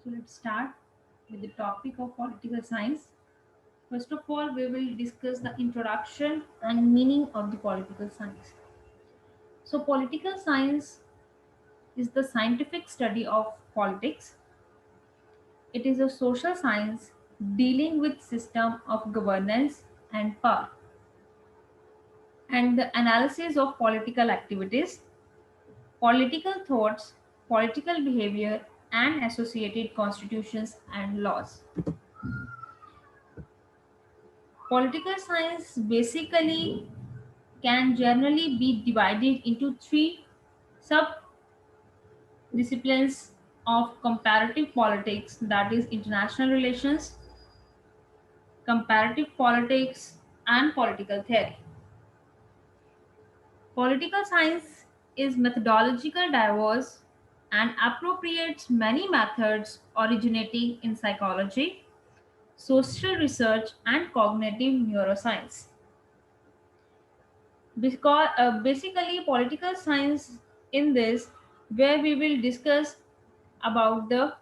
So let's start with the topic of political science. First of all, we will discuss the introduction and meaning of the political science. So political science is the scientific study of politics. It is a social science dealing with system of governance and power and the analysis of political activities, political thoughts, political behavior and associated constitutions and laws. Political science basically can generally be divided into three sub-disciplines of comparative politics, that is international relations, comparative politics and political theory. Political science is methodological diverse and appropriates many methods originating in psychology, social research and cognitive neuroscience. Because basically political science in this where we will discuss about the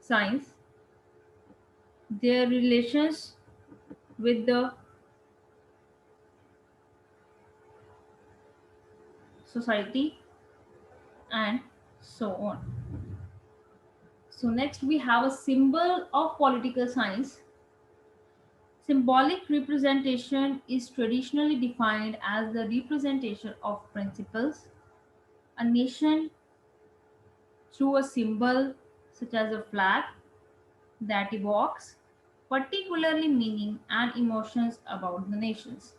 science, their relations with the society and so on. So next we have a symbol of political science. Symbolic representation is traditionally defined as the representation of principles a nation through a symbol such as a flag that evokes particularly meaning and emotions about the nations.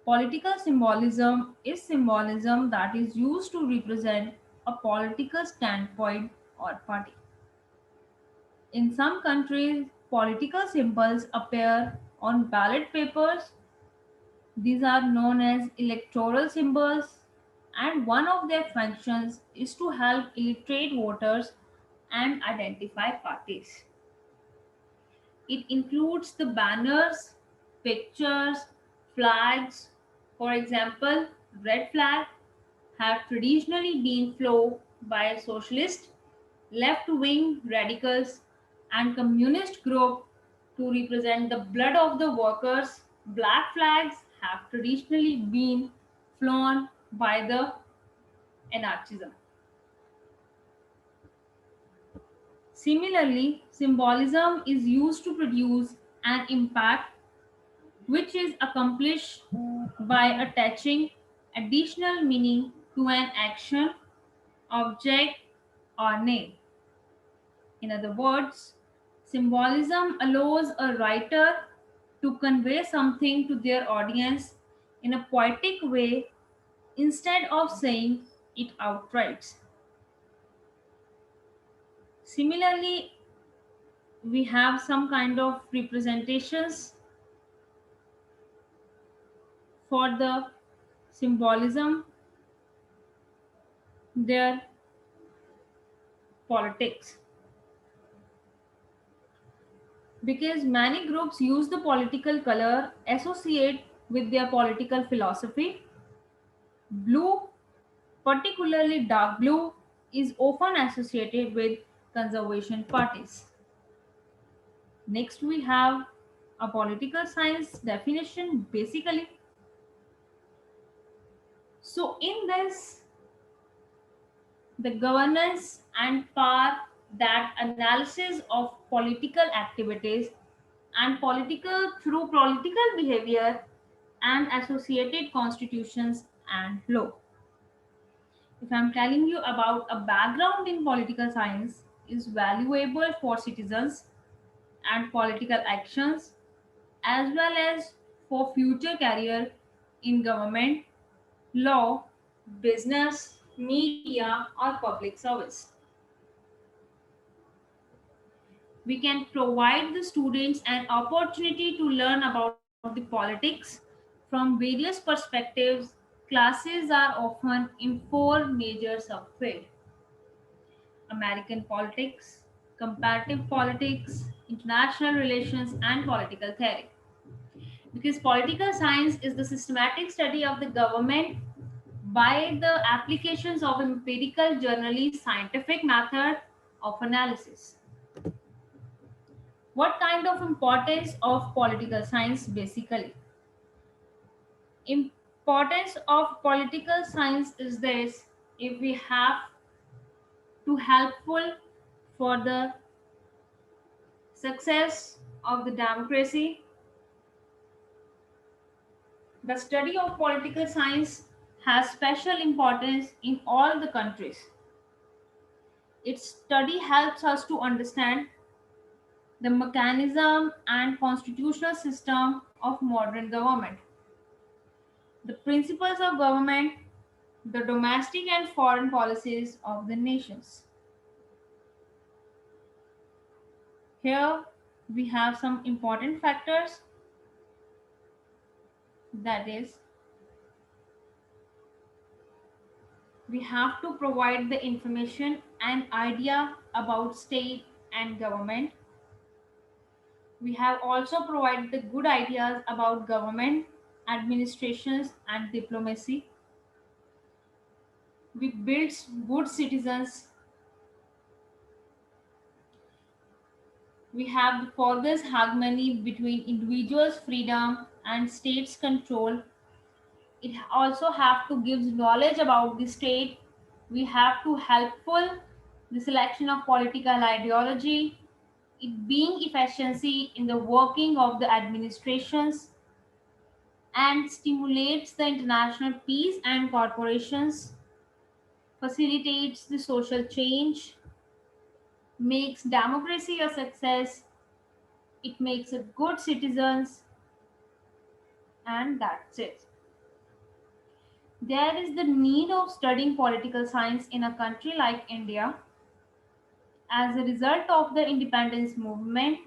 Political symbolism is symbolism that is used to represent a political standpoint or party. In some countries, political symbols appear on ballot papers. These are known as electoral symbols, and one of their functions is to help illiterate voters and identify parties. It includes the banners, pictures, flags. For example, red flag have traditionally been flown by socialist, left-wing radicals and communist group to represent the blood of the workers. Black flags have traditionally been flown by the anarchism. Similarly, symbolism is used to produce an impact which is accomplished by attaching additional meaning to an action, object, or name. In other words, symbolism allows a writer to convey something to their audience in a poetic way instead of saying it outright. Similarly, we have some kind of representations for the symbolism, their politics. Because many groups use the political color associate with their political philosophy. Blue, particularly dark blue, is often associated with conservation parties. Next, we have a political science definition basically. So, in this, the governance and power that analysis of political activities and political through political behavior and associated constitutions and law. If I'm telling you about a background in political science is valuable for citizens and political actions as well as for future career in government, law, business, media or public service. We can provide the students an opportunity to learn about the politics from various perspectives. Classes are often in four major subfields: American politics, comparative politics, international relations, and political theory. Because political science is the systematic study of the government by the applications of empirical, generally scientific method of analysis. What kind of importance of political science? Basically, importance of political science is this: if we have to helpful for the success of the democracy, the study of political science has special importance in all the countries. Its study helps us to understand the mechanism and constitutional system of modern government, the principles of government, the domestic and foreign policies of the nations. Here we have some important factors, that is, we have to provide the information and idea about state and government. We have also provided the good ideas about government, administrations, and diplomacy. We build good citizens. We have the forgets harmony between individuals' freedom and state's control. It also have to give knowledge about the state. We have to helpful the selection of political ideology, it being efficiency in the working of the administrations, and stimulates the international peace and corporations, facilitates the social change, makes democracy a success, it makes a good citizens, and that's it. There is the need of studying political science in a country like India. As a result of the independence movement,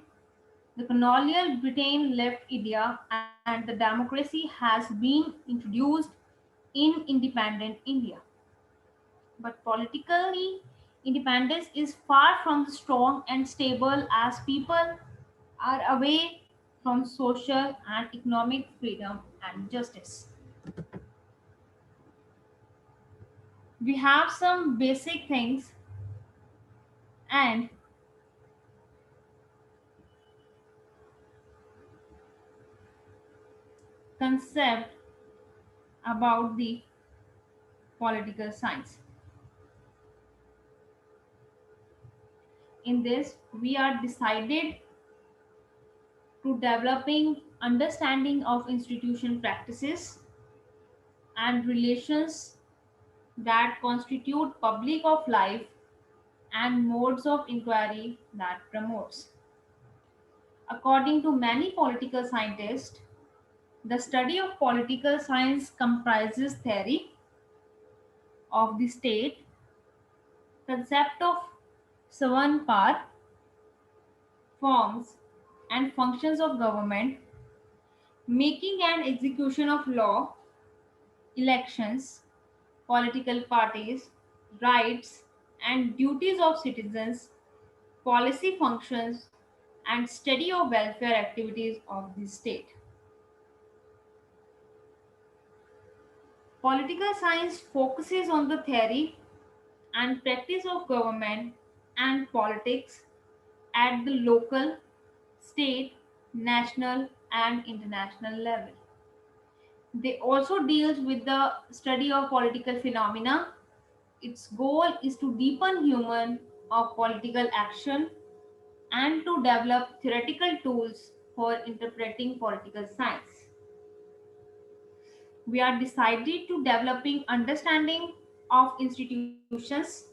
the colonial Britain left India and the democracy has been introduced in independent India. But politically, independence is far from strong and stable as people are away from social and economic freedom and justice. We have some basic things and concept about the political science. In this, we are decided to developing understanding of institution practices and relations that constitute public of life and modes of inquiry that promotes. According to many political scientists, the study of political science comprises theory of the state, concept of sovereign power, forms and functions of government, making and execution of law, elections, political parties, rights and duties of citizens, policy functions, and study of welfare activities of the state. Political science focuses on the theory and practice of government and politics at the local, state, national, and international level. They also deals with the study of political phenomena. Its goal is to deepen human of political action and to develop theoretical tools for interpreting political science. We are decided to developing understanding of institutions,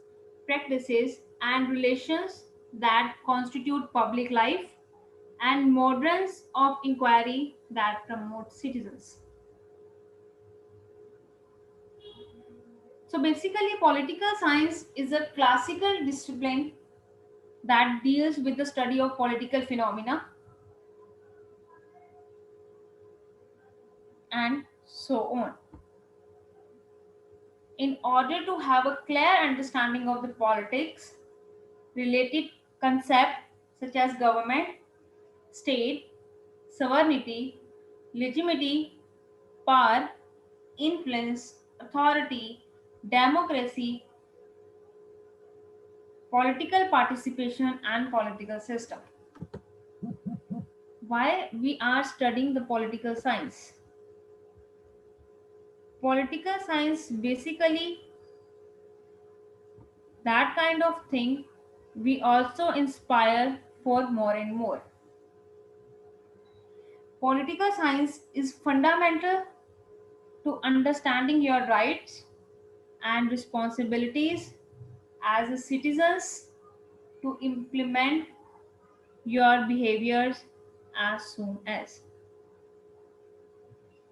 practices, and relations that constitute public life and modes of inquiry that promote citizens. So basically, political science is a classical discipline that deals with the study of political phenomena and so on. In order to have a clear understanding of the politics, related concepts such as government, state, sovereignty, legitimacy, power, influence, authority, democracy, political participation, and political system. Why we are studying the political science? Political science basically that kind of thing we also inspire for more and more. Political science is fundamental to understanding your rights and responsibilities as a citizens to implement your behaviors as soon as.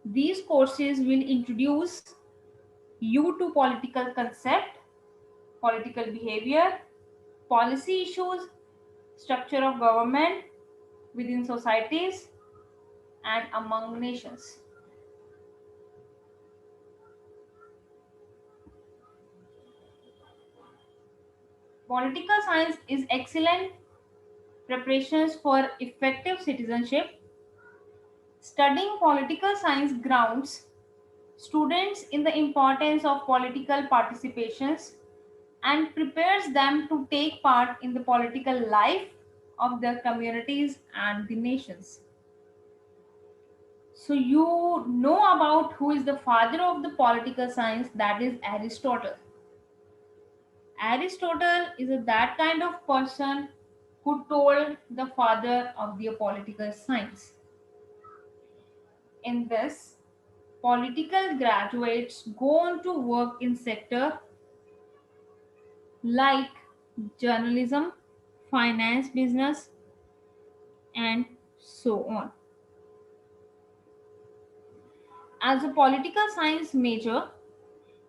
These courses will introduce you to political concept, political behavior, policy issues, structure of government within societies and among nations. Political science is excellent preparations for effective citizenship. Studying political science grounds students in the importance of political participations and prepares them to take part in the political life of their communities and the nations. So you know about who is the father of the political science, that is Aristotle. Aristotle is that kind of person who told the father of the political science. In this, political graduates go on to work in sector like journalism, finance, business, and so on. As a political science major,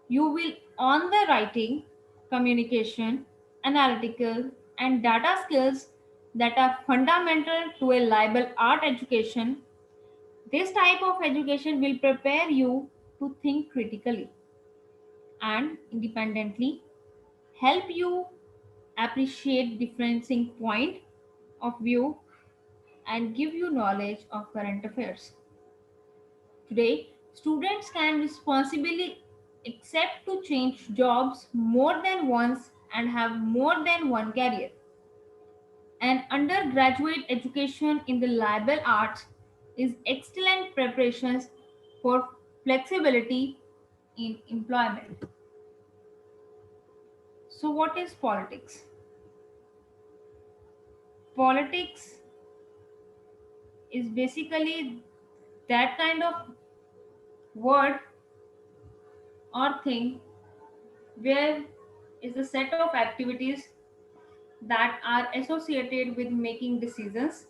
you will on the writing, communication, analytical, and data skills that are fundamental to a liberal art education. This type of education will prepare you to think critically and independently, help you appreciate differencing point of view, and give you knowledge of current affairs. Today, students can responsibly accept to change jobs more than once and have more than one career. An undergraduate education in the liberal arts is excellent preparations for flexibility in employment. So, what is politics? Politics is basically that kind of word or thing where is a set of activities that are associated with making decisions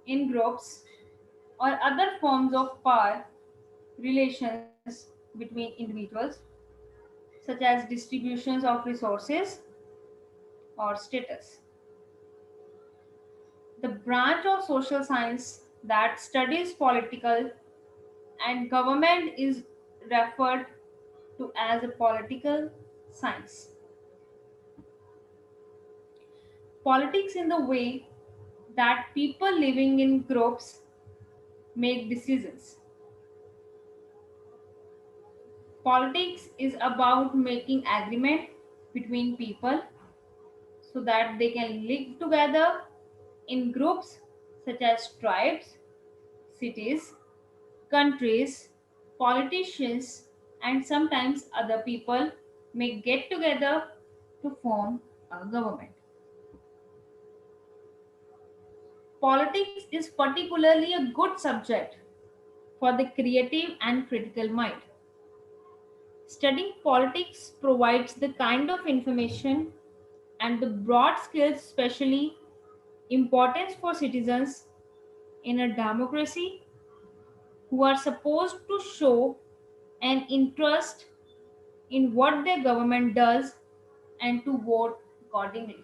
in groups or other forms of power relations between individuals, such as distributions of resources or status. The branch of social science that studies political and government is referred to as a political science. Politics in the way that people living in groups make decisions. Politics is about making agreement between people so that they can live together in groups such as tribes, cities, countries, politicians, and sometimes other people may get together to form a government. Politics is particularly a good subject for the creative and critical mind. Studying politics provides the kind of information and the broad skills especially importance for citizens in a democracy who are supposed to show an interest in what their government does and to vote accordingly.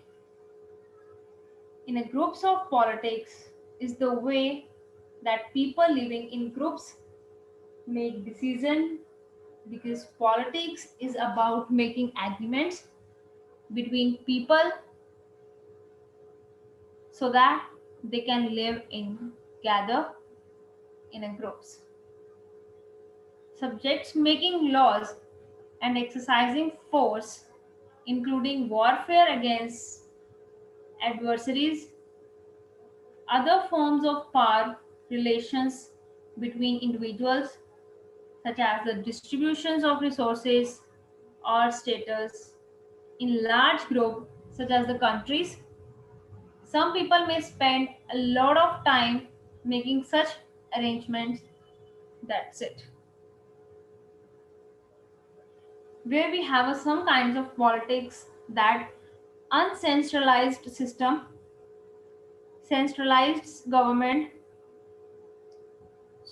In a groups of politics is the way that people living in groups make decision because politics is about making agreements between people so that they can live in gather in a groups. Subjects making laws and exercising force, including warfare against adversaries, other forms of power relations between individuals, such as the distributions of resources or status in large groups, such as the countries. Some people may spend a lot of time making such arrangements. That's it. Where we have some kinds of politics that uncentralized system, centralized government,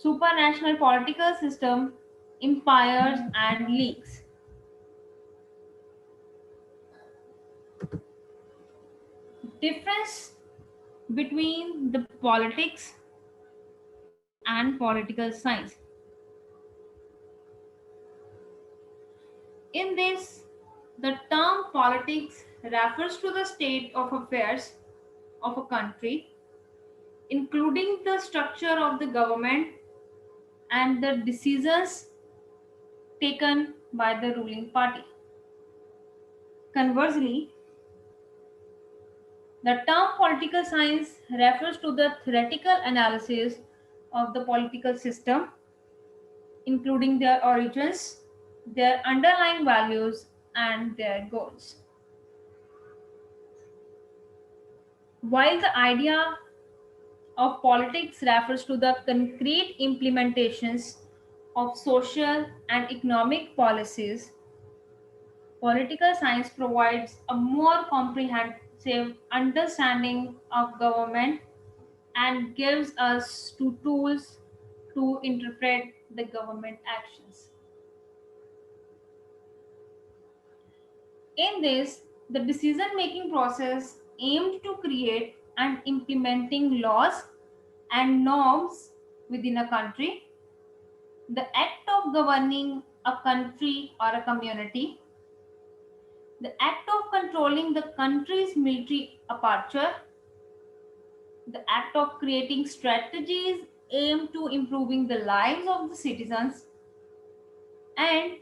supranational political system, empires and leagues. Difference between the politics and political science. In this, the term politics refers to the state of affairs of a country, including the structure of the government and the decisions taken by the ruling party. Conversely, the term political science refers to the theoretical analysis of the political system, including their origins, their underlying values, and their goals. While the idea of politics refers to the concrete implementations of social and economic policies, political science provides a more comprehensive understanding of government and gives us two tools to interpret the government actions. In this, the decision making process aimed to create and implementing laws and norms within a country, the act of governing a country or a community, the act of controlling the country's military apparatus, the act of creating strategies aimed to improving the lives of the citizens, and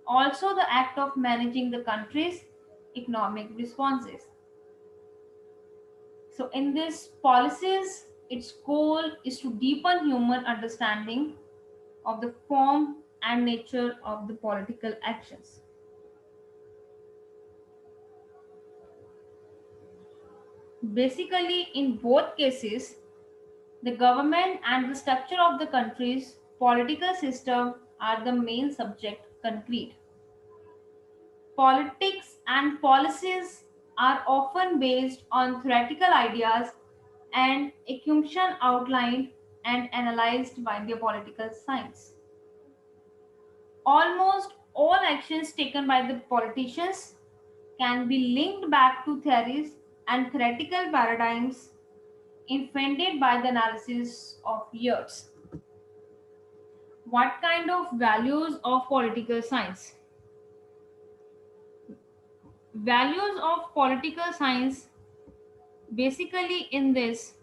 also the act of managing the country's economic responses. So, in this policies, its goal is to deepen human understanding of the form and nature of the political actions. Basically, in both cases, the government and the structure of the country's political system are the main subject concrete. Politics and policies are often based on theoretical ideas and assumption outlined and analyzed by the political science. Almost all actions taken by the politicians can be linked back to theories and theoretical paradigms infended by the analysis of years. What kind of values of political science? Values of political science, basically in this,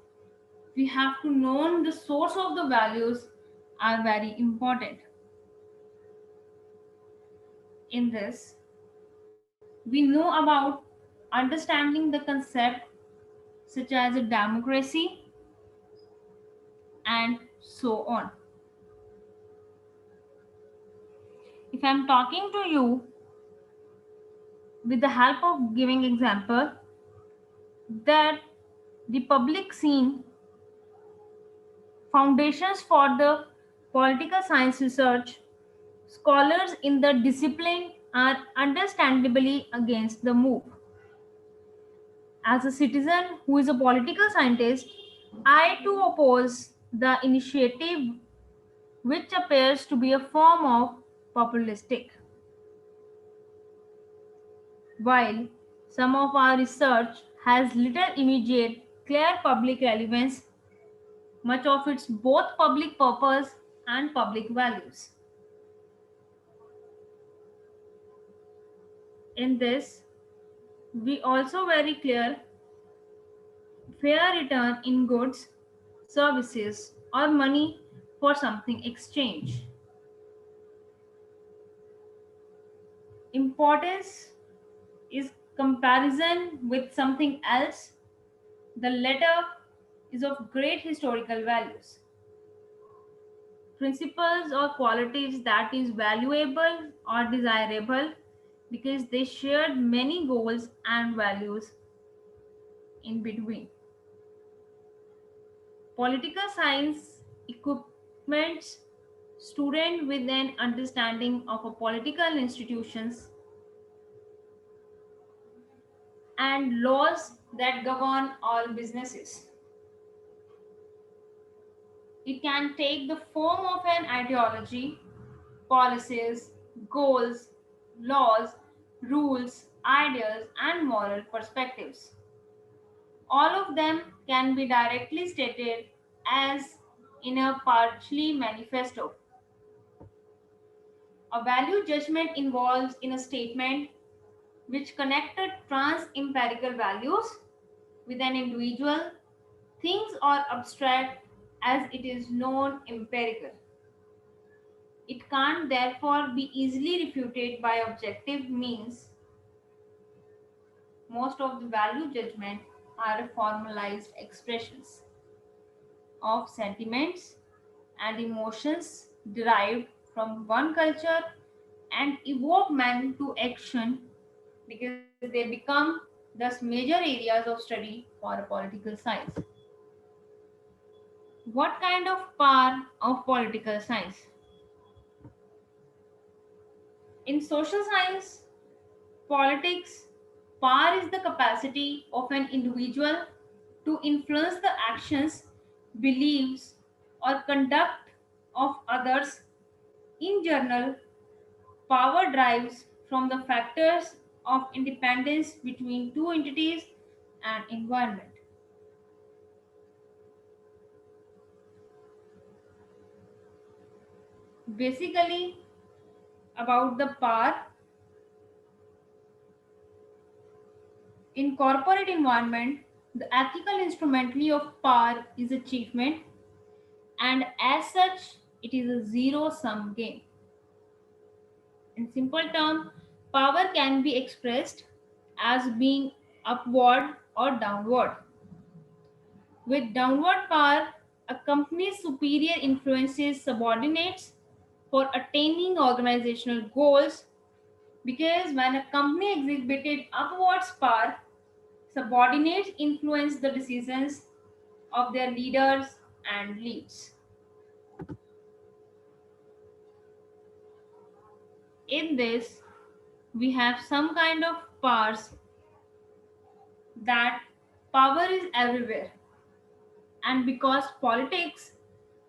we have to know the source of the values are very important. In this, we know about understanding the concept such as a democracy and so on. If I'm talking to you with the help of giving example that the public scene foundations for the political science research, scholars in the discipline are understandably against the move. As a citizen who is a political scientist, I too oppose the initiative which appears to be a form of populistic. While some of our research has little immediate, clear public relevance, much of its both public purpose and public values. In this, we also very clear fair return in goods, services, or money for something exchange. Importance is comparison with something else. The latter is of great historical values. Principles or qualities that is valuable or desirable because they shared many goals and values in between. Political science equipments student with an understanding of a political institutions and laws that govern all businesses. It can take the form of an ideology, policies, goals, laws, rules, ideas, and moral perspectives. All of them can be directly stated as in a partially manifesto. A value judgment involves in a statement which connected trans-empirical values with an individual, things or abstract as it is known empirical. It can't therefore be easily refuted by objective means. Most of the value judgment are formalized expressions of sentiments and emotions derived from one culture and evoke man to action because they become thus major areas of study for a political science. What kind of power of political science? In social science, politics, power is the capacity of an individual to influence the actions, beliefs, or conduct of others. In general, power drives from the factors of independence between two entities and environment. Basically, about the power in corporate environment, the ethical instrumentally of power is achievement, and as such, it is a zero sum game. In simple terms, power can be expressed as being upward or downward. With downward power, a company's superior influences subordinates for attaining organizational goals because when a company exhibited upwards power, subordinates influence the decisions of their leaders and leads. In this, we have some kind of powers that power is everywhere. And because politics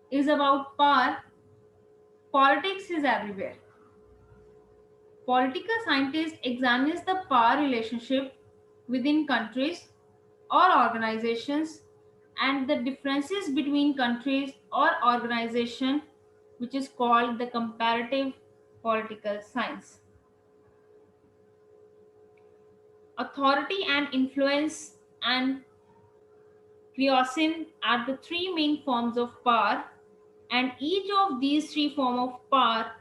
is about power, politics is everywhere. Political scientist examines the power relationship within countries or organizations and the differences between countries or organization which is called the comparative political science. Authority and influence and Pliocene are the three main forms of power, and each of these three forms of power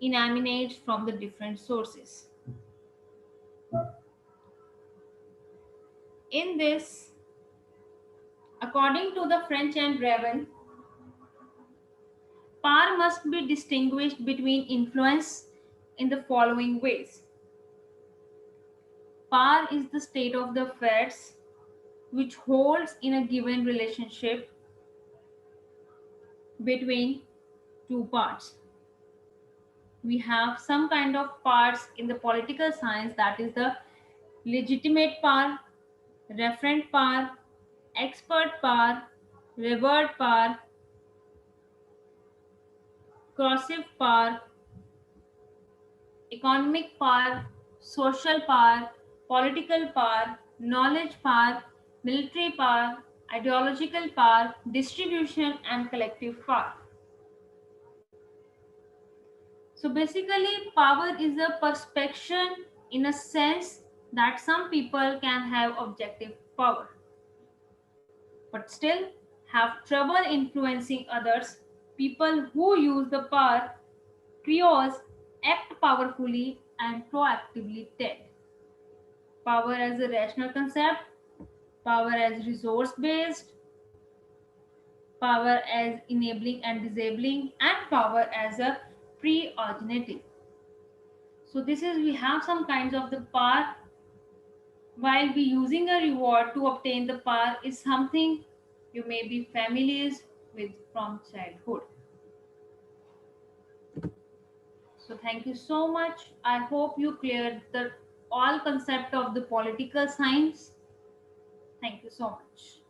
emanates from the different sources. In this, according to the French and Raven, power must be distinguished between influence in the following ways. Power is the state of the affairs which holds in a given relationship between two parts. We have some kind of parts in the political science, that is the legitimate power, referent power, expert power, reward power, corrosive power, economic power, social power, political power, knowledge power, military power, ideological power, distribution, and collective power. So basically, power is a perception in a sense that some people can have objective power, but still have trouble influencing others. People who use the power, creos, act powerfully and proactively tend. Power as a rational concept, power as resource based, power as enabling and disabling, and power as a pre-originating. So this is we have some kinds of the power while we using a reward to obtain the power is something you may be familiar with from childhood. So thank you so much. I hope you cleared the all concept of the political science. Thank you so much.